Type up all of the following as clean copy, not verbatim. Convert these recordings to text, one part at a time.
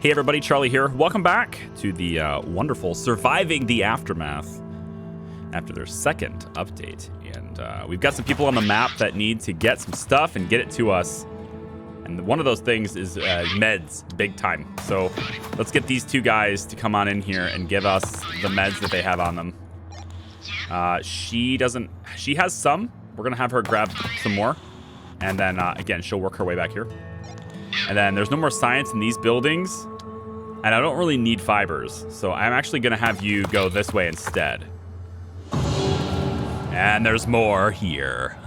Hey everybody, Charlie here. Welcome back to the wonderful Surviving the Aftermath after their second update. And we've got some people on the map that need to get some stuff and get it to us. And one of those things is meds, big time. So let's get these two guys to come on in here and give us the meds that they have on them. She has some. We're gonna have her grab some more. And then again, she'll work her way back here. And then there's no more science in these buildings. And I don't really need fibers. So I'm actually going to have you go this way instead. And there's more here.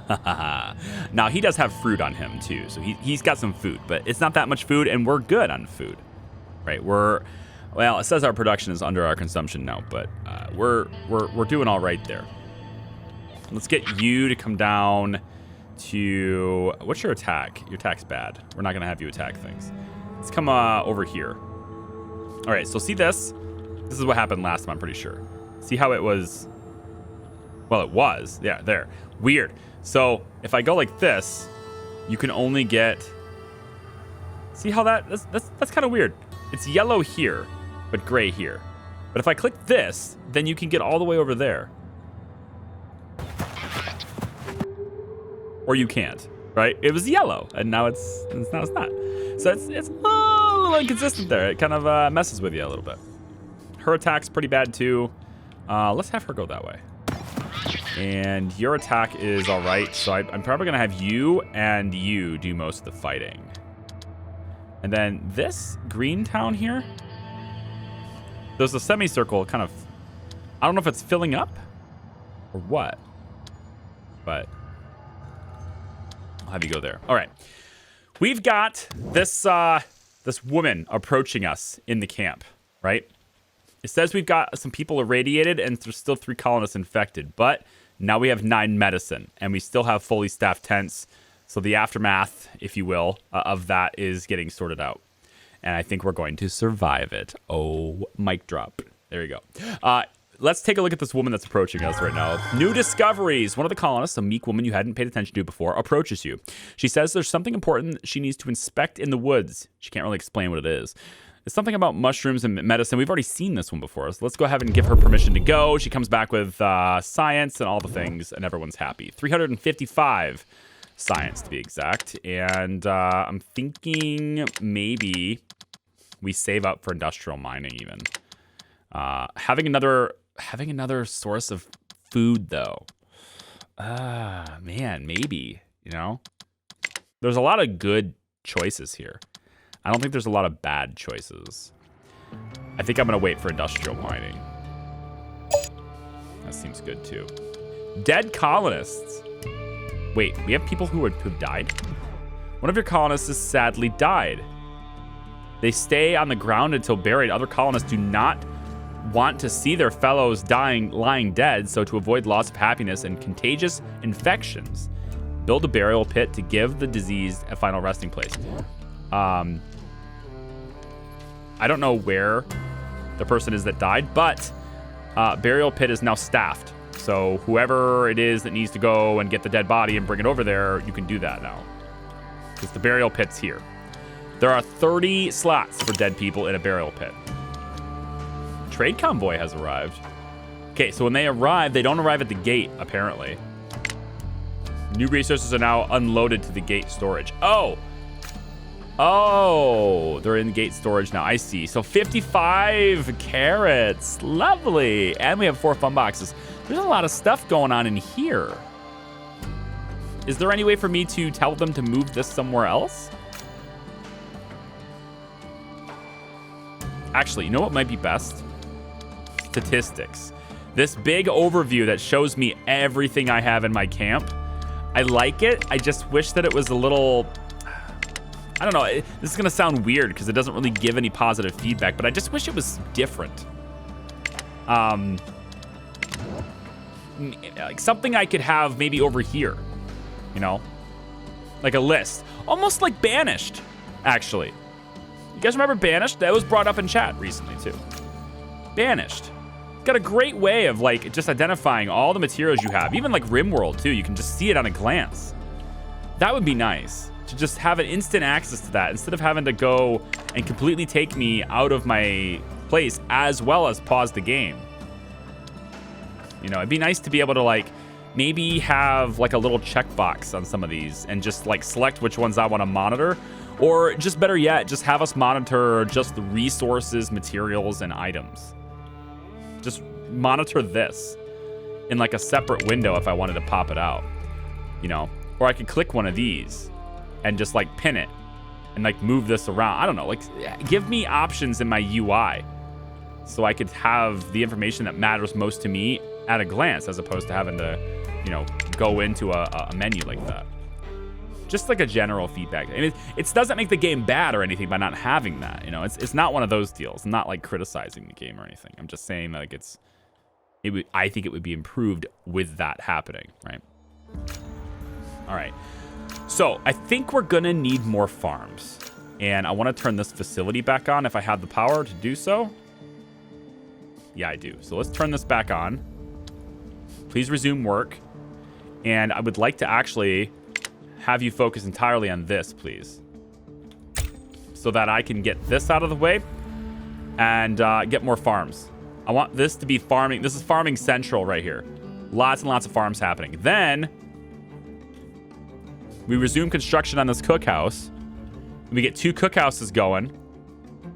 Now, he does have fruit on him, too. So he's got some food. But it's not that much food, and we're good on food. Right? Well, it says our production is under our consumption now. But we're doing all right there. Let's get you to come down to... What's your attack? Your attack's bad. We're not going to have you attack things. Let's come over here. All right, so see this? This is what happened last time, I'm pretty sure. See how it was? Well, it was. Yeah, there. Weird. So if I go like this, you can only get... See how that's kind of weird. It's yellow here, but gray here. But if I click this, then you can get all the way over there. Or you can't, right? It was yellow, and now it's not. So it's a little inconsistent there. It kind of messes with you a little bit. Her attack's pretty bad too. Let's have her go that way. And your attack is all right. So I'm probably gonna have you and you do most of the fighting. And then this green town here, there's a semicircle kind of. I don't know if it's filling up or what, but. I'll have you go there. All right. We've got this this woman approaching us in the camp, right? It says we've got some people irradiated and there's still 3 colonists infected, but now we have 9 medicine and we still have fully staffed tents. So the aftermath, if you will, of that is getting sorted out. And I think we're going to survive it. Oh, mic drop. There you go. Let's take a look at this woman that's approaching us right now. New discoveries. One of the colonists, a meek woman you hadn't paid attention to before, approaches you. She says there's something important she needs to inspect in the woods. She can't really explain what it is. It's something about mushrooms and medicine. We've already seen this one before, so let's go ahead and give her permission to go. She comes back with science and all the things, and everyone's happy. 355 science, to be exact. And I'm thinking maybe we save up for industrial mining even. Having another source of food, though. Man, maybe, you know? There's a lot of good choices here. I don't think there's a lot of bad choices. I think I'm going to wait for industrial mining. That seems good, too. Dead colonists. Wait, we have people who died? One of your colonists has sadly died. They stay on the ground until buried. Other colonists do not want to see their fellows lying dead, so to avoid loss of happiness and contagious infections, build a burial pit to give the deceased a final resting place. I don't know where the person is that died, but burial pit is now staffed. So whoever it is that needs to go and get the dead body and bring it over there, you can do that now. Because the burial pit's here. There are 30 slots for dead people in a burial pit. Trade convoy has arrived. Okay, so when they arrive, they don't arrive at the gate, apparently. New resources are now unloaded to the gate storage. Oh, they're in gate storage now. I see. So 55 carrots. Lovely. And we have 4 fun boxes. There's a lot of stuff going on in here. Is there any way for me to tell them to move this somewhere else? Actually, you know what might be best? Statistics. This big overview that shows me everything I have in my camp. I like it. I just wish that it was a little... I don't know. This is going to sound weird because it doesn't really give any positive feedback, but I just wish it was different. Like something I could have maybe over here, you know? Like a list. Almost like Banished, actually. You guys remember Banished? That was brought up in chat recently, too. Banished. Got a great way of like just identifying all the materials you have. Even like RimWorld too. You can just see it on a glance. That would be nice. to just have an instant access to that instead of having to go and completely take me out of my place as well as pause the game. You know, it'd be nice to be able to like maybe have like a little checkbox on some of these and just like select which ones I want to monitor, or just better yet, just have us monitor just the resources, materials, and items. Just monitor this in like a separate window if I wanted to pop it out, you know, or I could click one of these and just like pin it and like move this around. I don't know, like give me options in my UI so I could have the information that matters most to me at a glance, as opposed to having to, you know, go into a menu like that. Just like a general feedback. I mean, it doesn't make the game bad or anything by not having that. You know, it's not one of those deals. I'm not like criticizing the game or anything. I'm just saying that like I think it would be improved with that happening, right? All right. So I think we're gonna need more farms, and I want to turn this facility back on if I have the power to do so. Yeah, I do. So let's turn this back on. Please resume work. And I would like to actually have you focus entirely on this, please, so that I can get this out of the way and get more farms. I want this to be farming. This is farming central right here. Lots and lots of farms happening. Then we resume construction on this cookhouse. We get 2 cookhouses going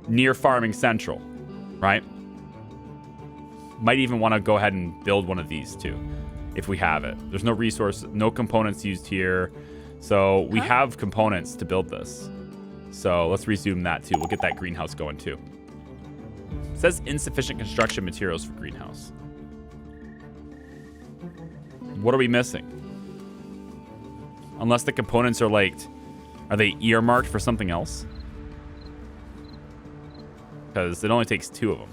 near farming central, right? Might even want to go ahead and build one of these too, if we have it. There's no resource, no components used here. So we have components to build this. So let's resume that too. We'll get that greenhouse going too. It says insufficient construction materials for greenhouse. What are we missing? Unless the components are like, are they earmarked for something else? Because it only takes 2 of them.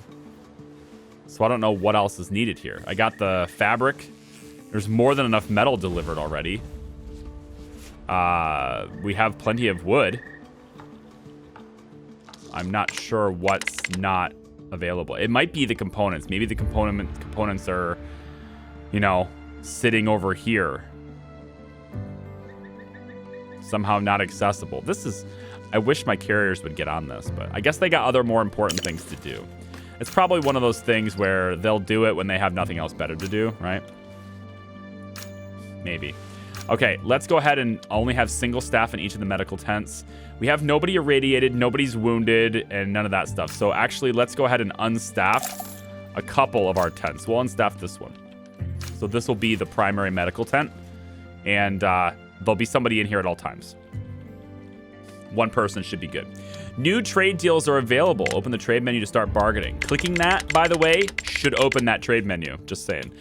So I don't know what else is needed here. I got the fabric. There's more than enough metal delivered already. We have plenty of wood. I'm not sure what's not available. It might be the components. Maybe the components are, you know, sitting over here. Somehow not accessible. This is... I wish my carriers would get on this, but I guess they got other more important things to do. It's probably one of those things where they'll do it when they have nothing else better to do, right? Maybe. Okay, let's go ahead and only have single staff in each of the medical tents. We have nobody irradiated, nobody's wounded, and none of that stuff. So actually, let's go ahead and unstaff a couple of our tents. We'll unstaff this one. So this will be the primary medical tent, and there'll be somebody in here at all times. One person should be good. New trade deals are available. Open the trade menu to start bargaining. Clicking that, by the way, should open that trade menu. Just saying.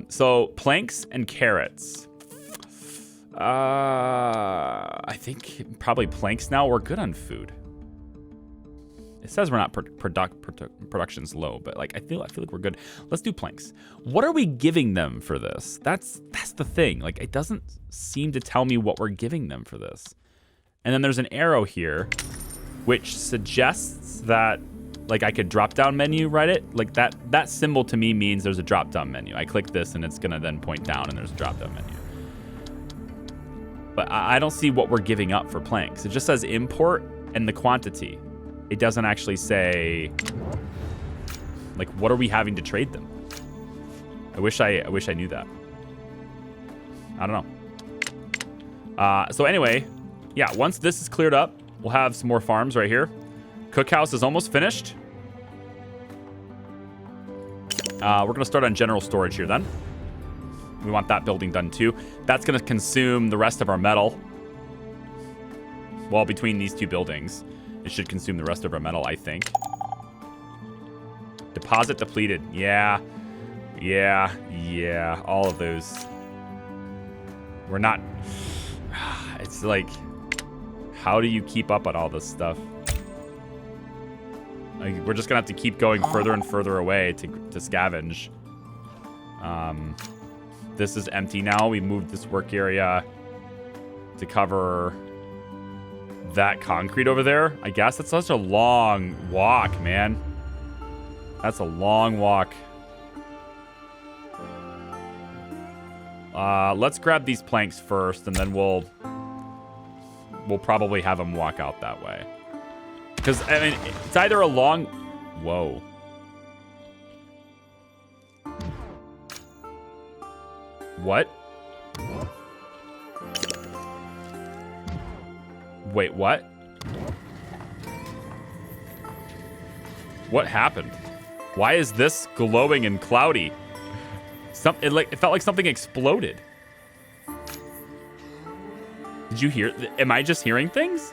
So planks and carrots. I think probably planks now. We're good on food. It says we're not production's low, but like I feel like we're good. Let's do planks. What are we giving them for this? That's the thing. Like it doesn't seem to tell me what we're giving them for this. And then there's an arrow here, which suggests that like I could drop down menu, right? It like that symbol to me means there's a drop down menu. I click this and it's gonna then point down and there's a drop down menu. But I don't see what we're giving up for planks. It just says import and the quantity. It doesn't actually say like what are we having to trade them. I wish I knew that. I don't know. So anyway, yeah, once this is cleared up, we'll have some more farms right here. Cookhouse is almost finished. We're gonna start on general storage here then. We want that building done too. That's gonna consume the rest of our metal. Well, between these 2 buildings, it should consume the rest of our metal, I think. Deposit depleted. Yeah. All of those. We're not... It's like... How do you keep up on all this stuff? Like, we're just gonna have to keep going further and further away to scavenge. This is empty now. We moved this work area to cover that concrete over there. I guess that's such a long walk, man. That's a long walk. Let's grab these planks first, and then we'll we'll probably have him walk out that way. Because, I mean, it's either a long... Whoa. What? Wait, what? What happened? Why is this glowing and cloudy? It felt like something exploded. Did you hear? Am I just hearing things?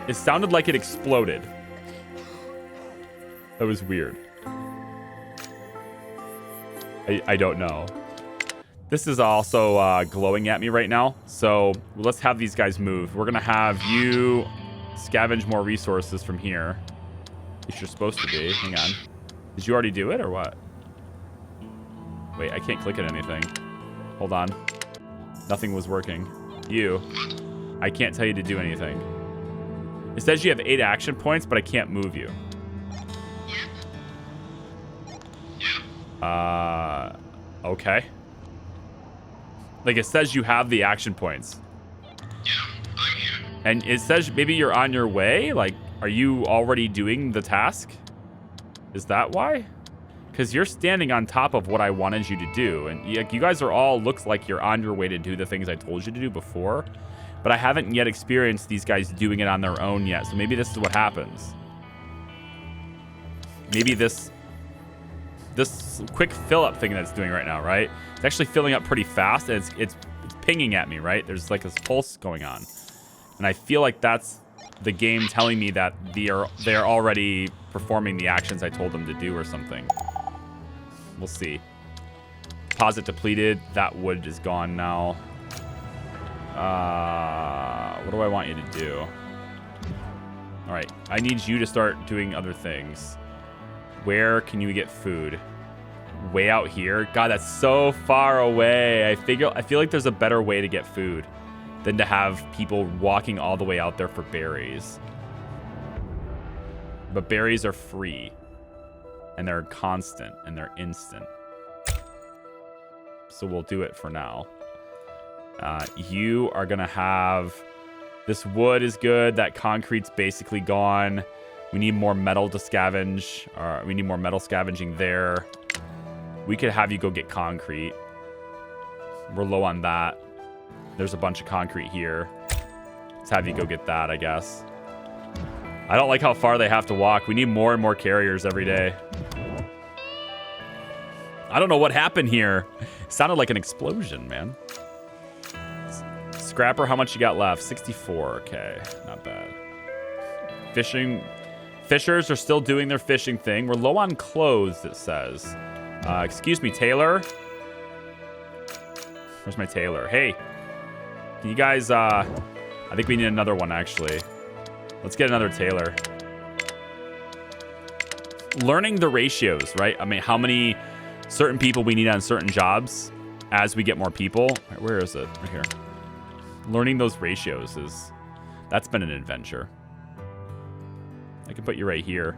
It sounded like it exploded. That was weird. I don't know. This is also glowing at me right now. So let's have these guys move. We're going to have you scavenge more resources from here. At least you're supposed to be. Hang on. Did you already do it or what? Wait, I can't click at anything. Hold on. Nothing was working. You. I can't tell you to do anything. It says you have 8 action points, but I can't move you. Okay. Like, it says you have the action points. Yeah, I'm here. And it says maybe you're on your way? Like, are you already doing the task? Is that why? Because you're standing on top of what I wanted you to do. And you guys are all, looks like you're on your way to do the things I told you to do before. But I haven't yet experienced these guys doing it on their own yet. So maybe this is what happens. Maybe this quick fill-up thing that it's doing right now, right? It's actually filling up pretty fast, and it's pinging at me, right? There's like this pulse going on. And I feel like that's the game telling me that they're already performing the actions I told them to do or something. We'll see. Deposit depleted. That wood is gone now. What do I want you to do? All right. I need you to start doing other things. Where can you get food? Way out here? God, that's so far away. I feel like there's a better way to get food than to have people walking all the way out there for berries. But berries are free. And they're constant. And they're instant. So we'll do it for now. You are going to have... This wood is good. That concrete's basically gone. We need more metal to scavenge. We need more metal scavenging there. We could have you go get concrete. We're low on that. There's a bunch of concrete here. Let's have you go get that, I guess. I don't like how far they have to walk. We need more and more carriers every day. I don't know what happened here. It sounded like an explosion, man. Scrapper, how much you got left? 64. Okay, not bad. Fishing. Fishers are still doing their fishing thing. We're low on clothes, it says. Excuse me, tailor. Where's my tailor? Hey, can you guys, I think we need another one, actually. Let's get another tailor. Learning the ratios, right? I mean, how many certain people we need on certain jobs as we get more people. Right, where is it? Right here. Learning those ratios that's been an adventure. I can put you right here.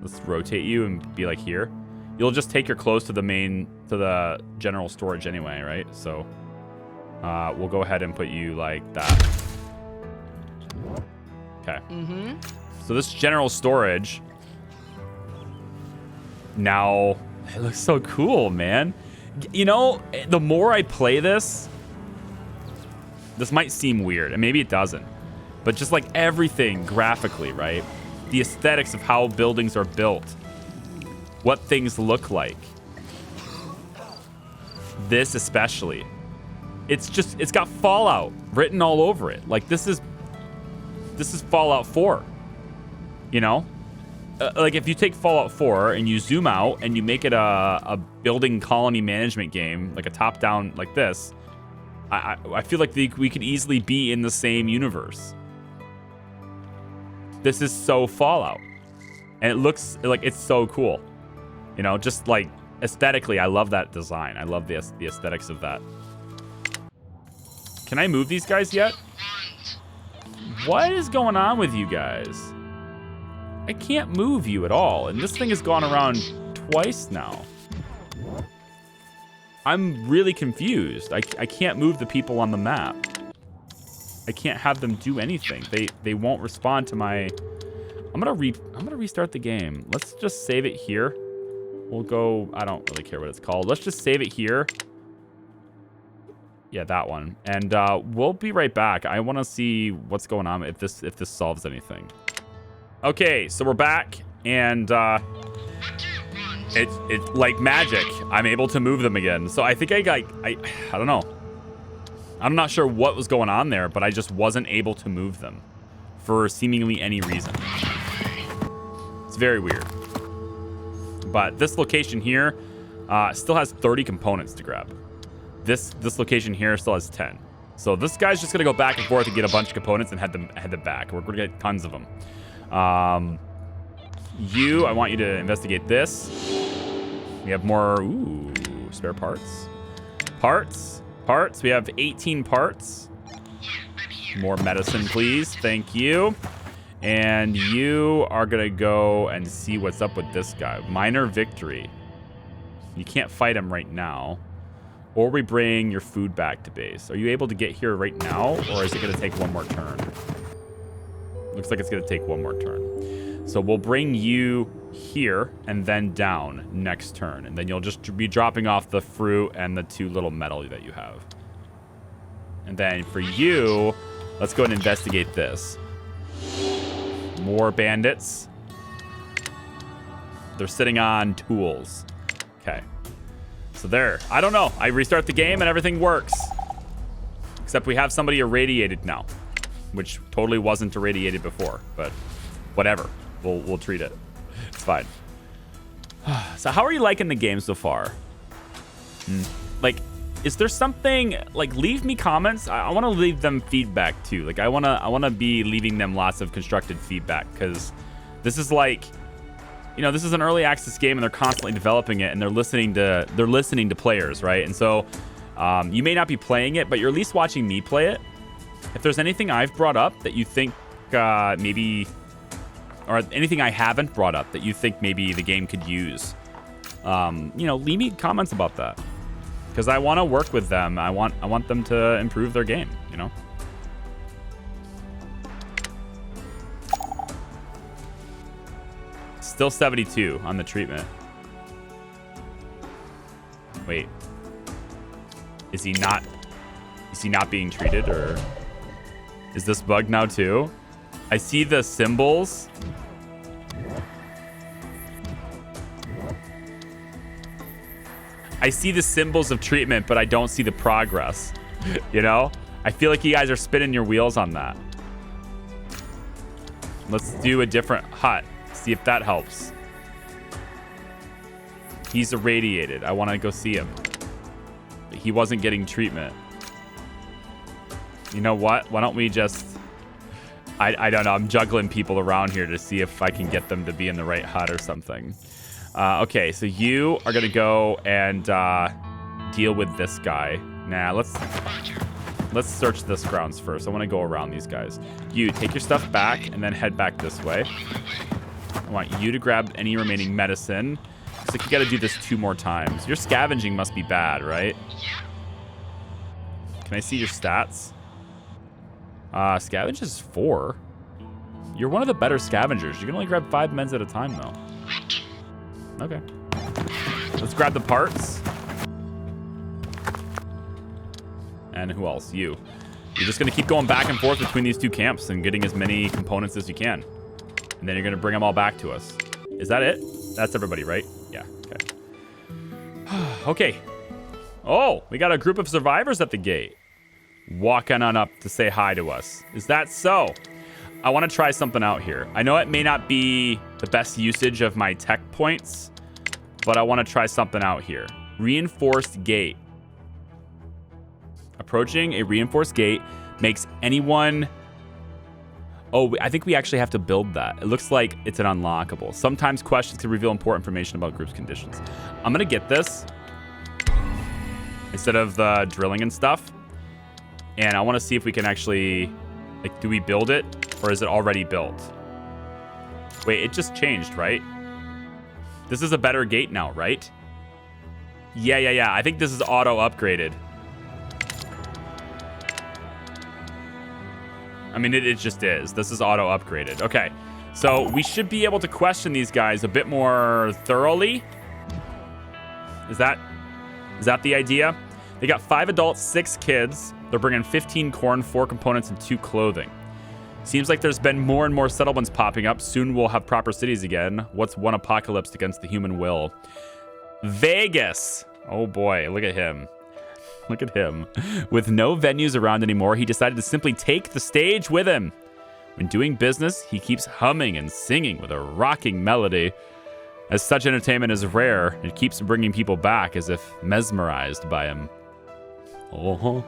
Let's rotate you and be like here. You'll just take your clothes to the general storage anyway, right? So we'll go ahead and put you like that. Okay. Mm-hmm. So this general storage now, it looks so cool, man. You know, the more I play this might seem weird, and maybe it doesn't. But just like everything graphically, right? The aesthetics of how buildings are built. What things look like. This especially. It's got Fallout written all over it. Like this is Fallout 4. You know? Like if you take Fallout 4 and you zoom out and you make it a building colony management game, like a top-down like this, I feel like we could easily be in the same universe. This is so Fallout. And it looks like it's so cool. You know, just like aesthetically, I love that design. I love the aesthetics of that. Can I move these guys yet? What is going on with you guys? I can't move you at all. And this thing has gone around twice now. I'm really confused. I can't move the people on the map. I can't have them do anything. They won't respond to my... I'm gonna restart the game. Let's just save it here. We'll go... I don't really care what it's called. Let's just save it here. Yeah, that one. And we'll be right back. I want to see what's going on, if this solves anything. Okay, so we're back, and it's like magic. I'm able to move them again. So I think I don't know. I'm not sure what was going on there, but I just wasn't able to move them for seemingly any reason. It's very weird. But this location here still has 30 components to grab. This location here still has 10. So this guy's just gonna go back and forth and get a bunch of components and head them back. We're gonna get tons of them. I want you to investigate this. We have more, ooh, spare parts. Parts. We have 18 parts. More medicine, please. Thank you. And you are gonna go and see what's up with this guy. Minor victory. You can't fight him right now. Or we bring your food back to base. Are you able to get here right now, or is it gonna take one more turn? Looks like it's gonna take one more turn. So we'll bring you here and then down next turn. And then you'll just be dropping off the fruit and the 2 little metal that you have. And then for you, let's go and investigate this. More bandits. They're sitting on tools. Okay. So there. I don't know. I restart the game and everything works. Except we have somebody irradiated now. Which totally wasn't irradiated before. But whatever. We'll treat it. It's fine. So how are you liking the game so far? Like, is there something, like, leave me comments. I want to leave them feedback too. Like, I want to be leaving them lots of constructed feedback, because this is like, you know, this is an early access game and they're constantly developing it, and they're listening to players, right? And so you may not be playing it, but you're at least watching me play it. If there's anything I've brought up that you think maybe, or anything I haven't brought up that you think maybe the game could use, you know, leave me comments about that, because I want to work with them. I want them to improve their game, you know. Still 72 on the treatment. Wait, is he not being treated, or is this bugged now too? I see the symbols. I see the symbols of treatment, but I don't see the progress. You know? I feel like you guys are spinning your wheels on that. Let's do a different hut. See if that helps. He's irradiated. I want to go see him. But he wasn't getting treatment. You know what? Why don't we just... I don't know. I'm juggling people around here to see if I can get them to be in the right hut or something. Okay, so you are going to go and deal with this guy. Nah, let's search this grounds first. I want to go around these guys. You, take your stuff back and then head back this way. I want you to grab any remaining medicine. Looks like you got to do this 2 more times. Your scavenging must be bad, right? Can I see your stats? Scavenge is 4. You're one of the better scavengers. You can only grab 5 meds at a time, though. Okay. Let's grab the parts. And who else? You. You're just going to keep going back and forth between these 2 camps and getting as many components as you can. And then you're going to bring them all back to us. Is that it? That's everybody, right? Yeah. Okay. Okay. Oh, we got a group of survivors at the gate. Walking on up to say hi to us. Is that so? I want to try something out here. I know it may not be the best usage of my tech points, but I want to try something out here. Reinforced gate. Approaching a reinforced gate makes anyone... Oh, I think we actually have to build that. It looks like it's an unlockable. Sometimes questions can reveal important information about group's conditions. I'm going to get this instead of the drilling and stuff. And I want to see if we can actually, like, do we build it or is it already built? Wait, it just changed, right? This is a better gate now, right? Yeah. I think this is auto upgraded. mean, it just is. This is auto upgraded. Okay. So we should be able to question these guys a bit more thoroughly. Is that the idea? They got 5 adults, 6 kids. They're bringing 15 corn, 4 components, and 2 clothing. Seems like there's been more and more settlements popping up. Soon we'll have proper cities again. What's one apocalypse against the human will? Vegas. Oh boy, look at him. Look at him. With no venues around anymore, he decided to simply take the stage with him. When doing business, he keeps humming and singing with a rocking melody. As such entertainment is rare, it keeps bringing people back as if mesmerized by him. Oh,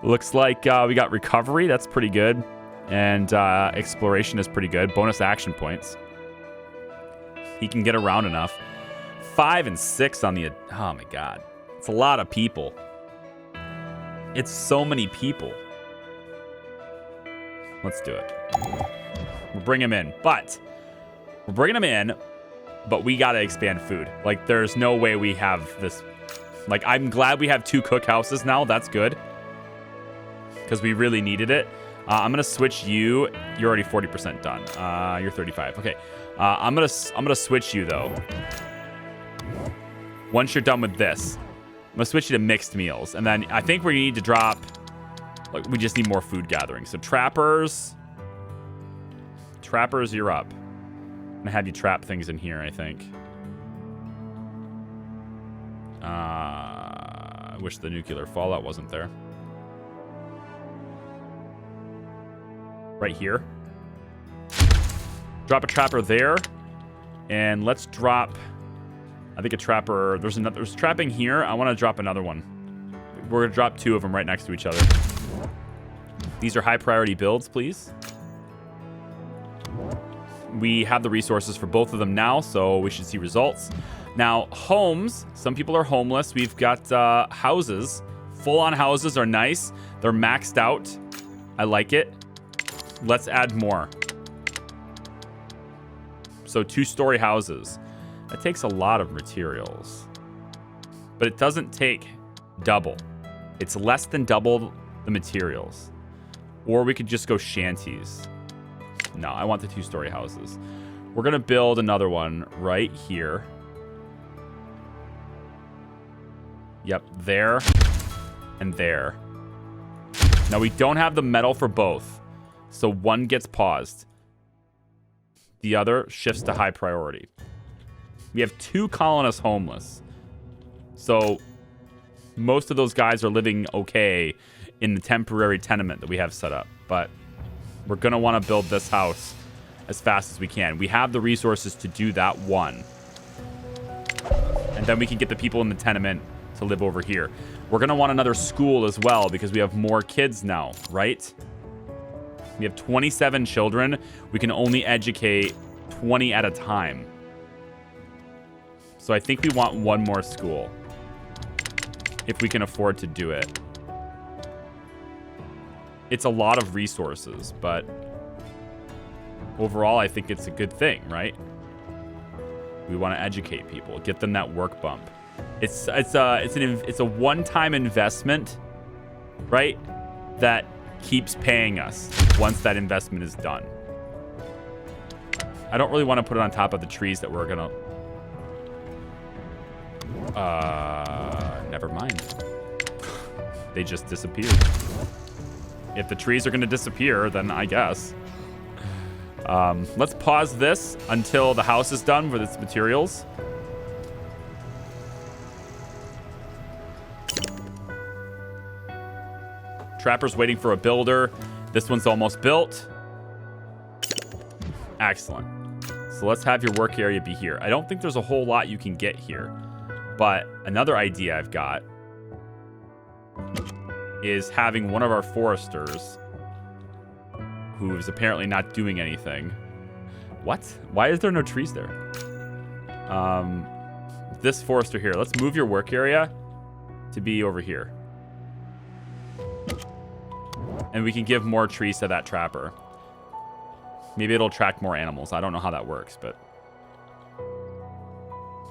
looks like we got recovery. That's pretty good. And exploration is pretty good. Bonus action points. He can get around enough. 5 and 6 on the... Oh, my God. It's a lot of people. It's so many people. Let's do it. We'll bring him in. But we're bringing him in, but we got to expand food. Like, there's no way we have this... Like, I'm glad we have 2 cookhouses now. That's good. Because we really needed it. I'm going to switch you. You're already 40% done. You're 35. Okay. I'm gonna switch you, though. Once you're done with this, I'm going to switch you to mixed meals. And then I think we need to drop... Like, we just need more food gathering. So, trappers. Trappers, you're up. I'm going to have you trap things in here, I think. I wish the nuclear fallout wasn't there. Right here. Drop a trapper there. And let's drop... I think a trapper... There's trapping here. I want to drop another one. We're going to drop 2 of them right next to each other. These are high priority builds, please. We have the resources for both of them now, so we should see results. Now, homes. Some people are homeless. We've got houses. Full-on houses are nice. They're maxed out. I like it. Let's add more. So 2-story houses. That takes a lot of materials. But it doesn't take double. It's less than double the materials. Or we could just go shanties. No, I want the 2-story houses. We're going to build another one right here. Yep, there and there. Now, we don't have the metal for both. So one gets paused. The other shifts to high priority. We have 2 colonists homeless. So most of those guys are living okay in the temporary tenement that we have set up. But we're going to want to build this house as fast as we can. We have the resources to do that one. And then we can get the people in the tenement to live over here. We're going to want another school as well because we have more kids now, right? We have 27 children. We can only educate 20 at a time. So I think we want one more school. If we can afford to do it. It's a lot of resources, but overall, I think it's a good thing, right? We want to educate people, get them that work bump. It's a one-time investment, right? That keeps paying us once that investment is done. I don't really want to put it on top of the trees that we're gonna... Never mind. They just disappeared. If the trees are gonna disappear, then I guess. Let's pause this until the house is done with its materials. Trapper's waiting for a builder. This one's almost built. Excellent. So let's have your work area be here. I don't think there's a whole lot you can get here. But another idea I've got is having one of our foresters, who's apparently not doing anything. What? Why is there no trees there? This forester here. Let's move your work area to be over here. And we can give more trees to that trapper. Maybe it'll attract more animals. I don't know how that works, but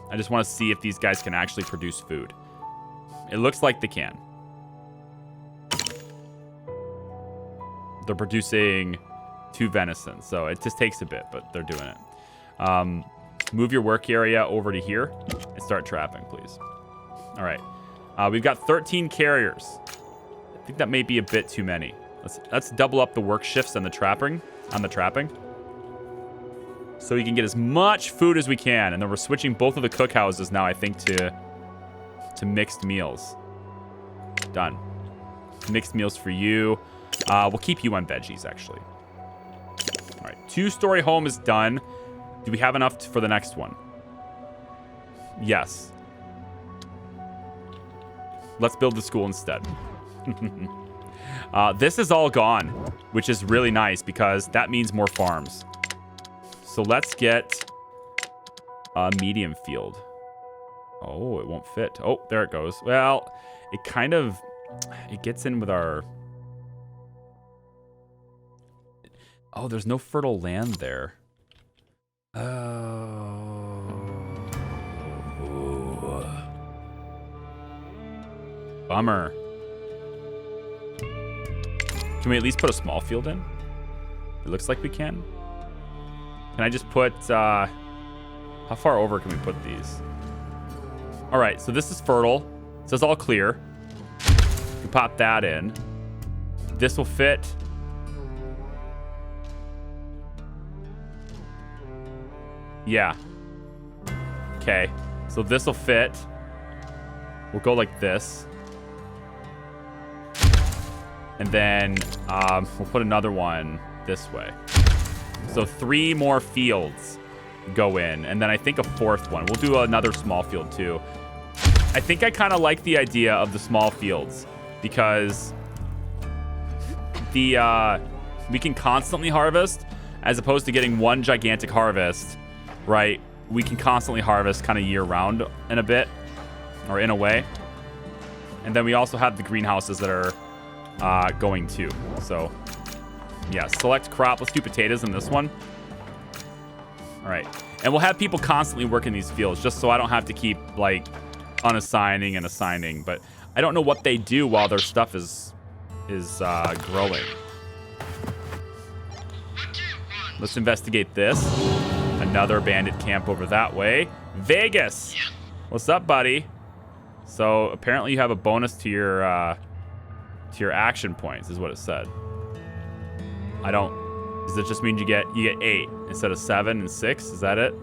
I just want to see if these guys can actually produce food. It looks like they can. they're producing 2 venison. So it just takes a bit, but they're doing it. Move your work area over to here and start trapping, please. All right. We've got 13 carriers. I think that may be a bit too many. Let's double up the work shifts and the trapping. So we can get as much food as we can. And then we're switching both of the cookhouses now, I think, to mixed meals. Done. Mixed meals for you. We'll keep you on veggies, actually. All right. 2-story home is done. Do we have enough for the next one? Yes. Let's build the school instead. This is all gone, which is really nice because that means more farms. So let's get a medium field. Oh, it won't fit. Oh, there it goes. Well, it gets in with our... Oh, there's no fertile land there. Oh. Bummer. Can we at least put a small field in? It looks like we can. Can I just put, how far over can we put these? All right, so this is fertile. It says all clear. We pop that in. This will fit. Yeah. Okay, so this will fit. We'll go like this. And then we'll put another one this way. So 3 more fields go in. And then I think a 4th one. We'll do another small field too. I think I kind of like the idea of the small fields because we can constantly harvest as opposed to getting one gigantic harvest, right? We can constantly harvest kind of year round in a bit or in a way. And then we also have the greenhouses that are going too. So yeah, select crop. Let's do potatoes in this one. All right. And we'll have people constantly working these fields just so I don't have to keep like unassigning and assigning. But I don't know what they do while their stuff is growing. Let's investigate this. Another bandit camp over that way. Vegas. What's up, buddy? So apparently you have a bonus to your action points, is what it said. Does it just mean you get 8 instead of 7 and 6? Is that it?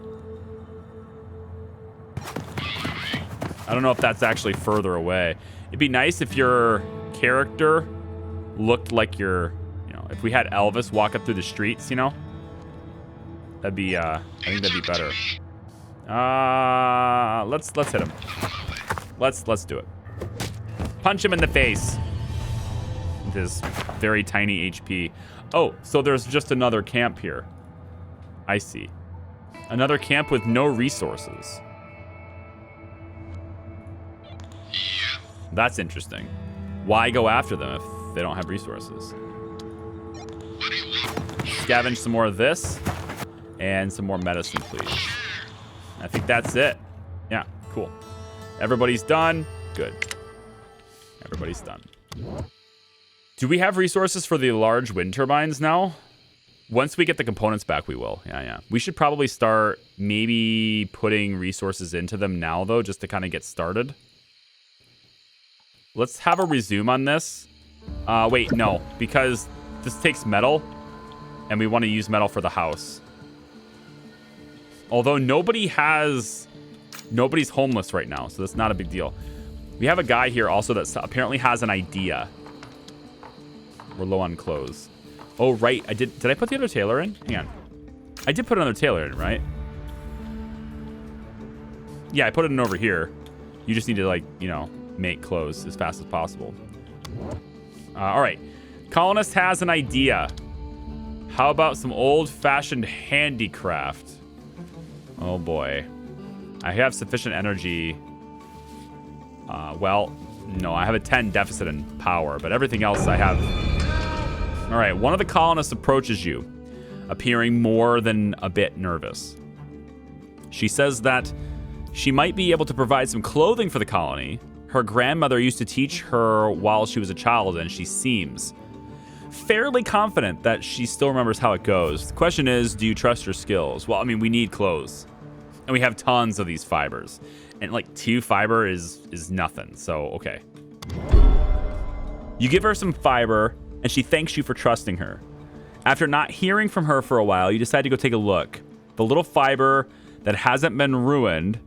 I don't know if that's actually further away. It'd be nice if your character looked like if we had Elvis walk up through the streets, that'd be, I think that'd be better. Let's hit him. Let's do it. Punch him in the face with his very tiny HP. Oh, so there's just another camp here. I see. Another camp with no resources. That's interesting. Why go after them if they don't have resources? Scavenge some more of this and some more medicine, please. I think that's it. Yeah, cool. Everybody's done. Good. Everybody's done. Do we have resources for the large wind turbines now? Once we get the components back, we will. Yeah. We should probably start maybe putting resources into them now, though, just to kind of get started. Let's have a resume on this. Wait, no, because this takes metal, and we want to use metal for the house. Although nobody's homeless right now, so that's not a big deal. We have a guy here also that apparently has an idea. We're low on clothes. Oh, right. Did I put the other tailor in? Hang on. I did put another tailor in, right? Yeah, I put it in over here. You just need to, make clothes as fast as possible. All right. Colonist has an idea. How about some old-fashioned handicraft? Oh, boy. I have sufficient energy. Well, no, I have a 10 deficit in power, but everything else I have... All right, one of the colonists approaches you, appearing more than a bit nervous. She says that she might be able to provide some clothing for the colony. Her grandmother used to teach her while she was a child, and she seems fairly confident that she still remembers how it goes. The question is, do you trust your skills? Well, I mean, we need clothes. And we have tons of these fibers. And like 2 fiber is nothing. So, okay. You give her some fiber, and she thanks you for trusting her. After not hearing from her for a while, you decide to go take a look. The little fiber that hasn't been ruined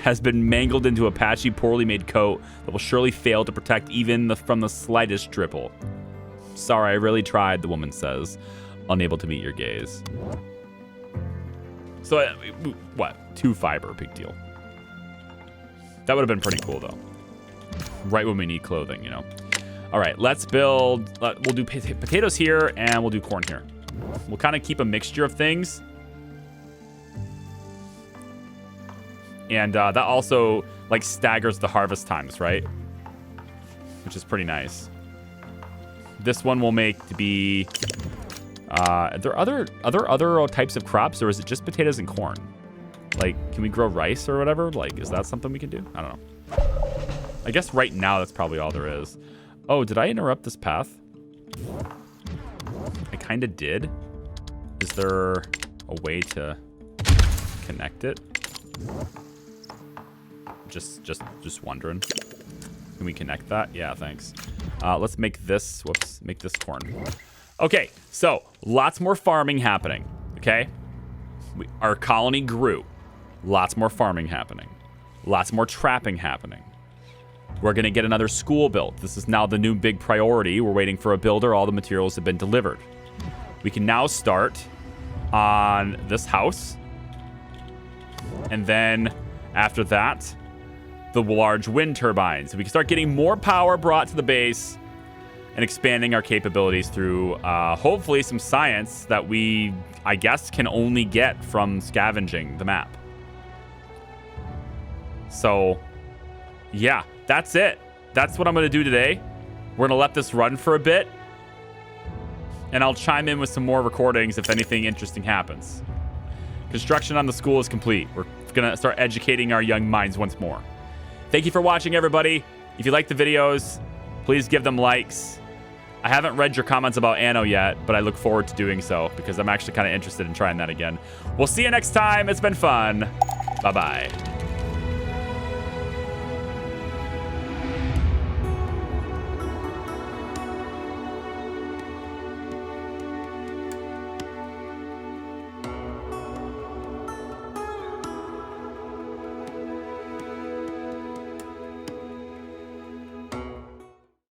has been mangled into a patchy, poorly made coat that will surely fail to protect even from the slightest dribble. Sorry, I really tried, the woman says, unable to meet your gaze. So, what? 2 fiber, big deal. That would have been pretty cool, though. Right when we need clothing, you know. All right, let's build. We'll do potatoes here, and we'll do corn here. We'll kind of keep a mixture of things. And that also, like, staggers the harvest times, right? Which is pretty nice. This one will make to be... are there other types of crops, or is it just potatoes and corn? Like, can we grow rice or whatever? Like, is that something we can do? I don't know. I guess right now that's probably all there is. Oh, did I interrupt this path? I kind of did. Is there a way to connect it? Just wondering. Can we connect that? Yeah, thanks. Let's make this, make this corn. Okay, so lots more farming happening, okay? Our colony grew. Lots more farming happening. Lots more trapping happening. We're going to get another school built. This is now the new big priority. We're waiting for a builder. All the materials have been delivered. We can now start on this house. And then after that, the large wind turbines. We can start getting more power brought to the base and expanding our capabilities through hopefully some science that we, I guess, can only get from scavenging the map. So, yeah, that's it. That's what I'm going to do today. We're going to let this run for a bit. And I'll chime in with some more recordings if anything interesting happens. Construction on the school is complete. We're going to start educating our young minds once more. Thank you for watching, everybody. If you like the videos, please give them likes. I haven't read your comments about Anno yet, but I look forward to doing so because I'm actually kind of interested in trying that again. We'll see you next time. It's been fun. Bye-bye.